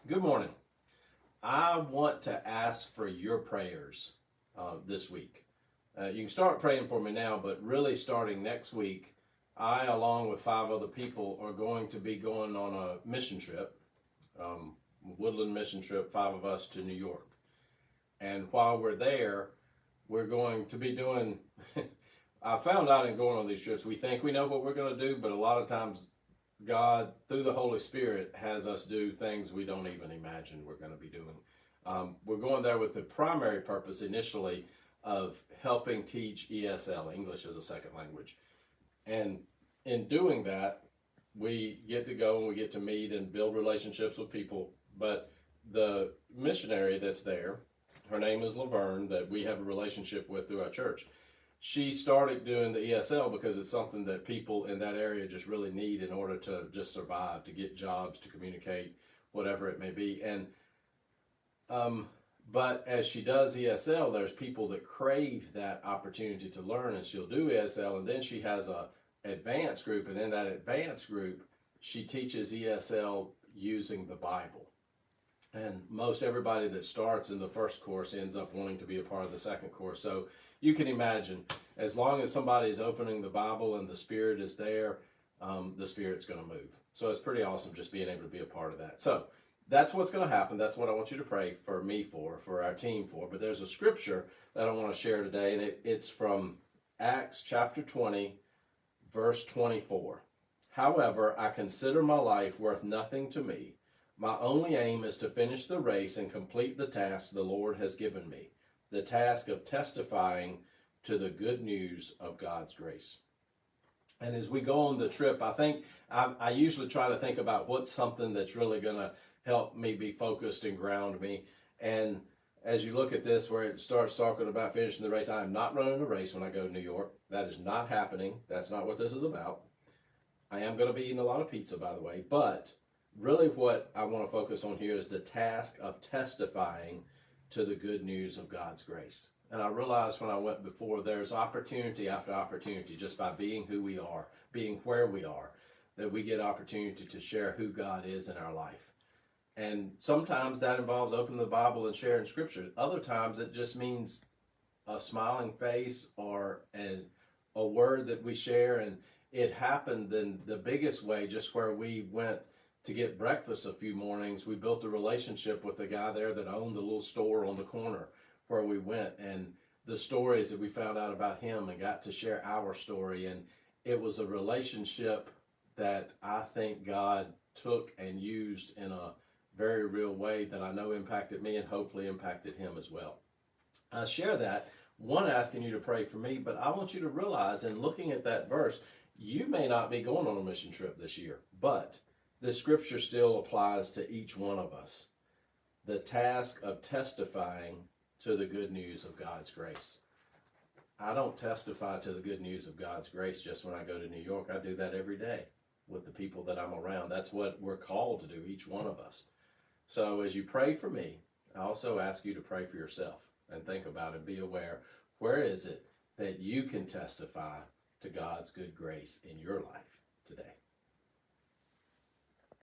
Good morning. I want to ask for your prayers this week. You can start praying for me now, but really starting next week, I, along with 5 other people, are going to be going on a mission trip, woodland mission trip, 5 of us to New York. And while we're there, we're going to be doing, I found out in going on these trips, we think we know what we're going to do, but a lot of times God, through the Holy Spirit, has us do things we don't even imagine we're going to be doing. We're going there with the primary purpose initially of helping teach ESL, English as a Second Language. And in doing that, we get to go and we get to meet and build relationships with people. But the missionary that's there, her name is Laverne, that we have a relationship with through our church. She started doing the ESL because it's something that people in that area just really need in order to just survive, to get jobs, to communicate, whatever it may be. And but as she does ESL, there's people that crave that opportunity to learn, and she'll do ESL, and then she has a advanced group, and in that advanced group, she teaches ESL using the Bible. And most everybody that starts in the first course ends up wanting to be a part of the second course. So you can imagine, as long as somebody is opening the Bible and the Spirit is there, the Spirit's going to move. So it's pretty awesome just being able to be a part of that. So that's what's going to happen. That's what I want you to pray for me for our team for. But there's a scripture that I want to share today, and it's from Acts chapter 20, verse 24. However, I consider my life worth nothing to me. My only aim is to finish the race and complete the task the Lord has given me, the task of testifying to the good news of God's grace. And as we go on the trip, I think I usually try to think about what's something that's really going to help me be focused and ground me. And as you look at this, where it starts talking about finishing the race, I am not running a race when I go to New York. That is not happening. That's not what this is about. I am going to be eating a lot of pizza, by the way, but really what I want to focus on here is the task of testifying to the good news of God's grace. And I realized when I went before, there's opportunity after opportunity just by being who we are, being where we are, that we get opportunity to share who God is in our life. And sometimes that involves opening the Bible and sharing scriptures. Other times it just means a smiling face or a word that we share. And it happened in the biggest way, just where we went to get breakfast a few mornings. We built a relationship with the guy there that owned the little store on the corner where we went, and the stories that we found out about him and got to share our story. And it was a relationship that I think God took and used in a very real way that I know impacted me and hopefully impacted him as well. I share that, one, asking you to pray for me, but I want you to realize in looking at that verse, you may not be going on a mission trip this year, but the scripture still applies to each one of us. The task of testifying to the good news of God's grace. I don't testify to the good news of God's grace just when I go to New York. I do that every day with the people that I'm around. That's what we're called to do, each one of us. So as you pray for me, I also ask you to pray for yourself and think about and be aware, where is it that you can testify to God's good grace in your life today?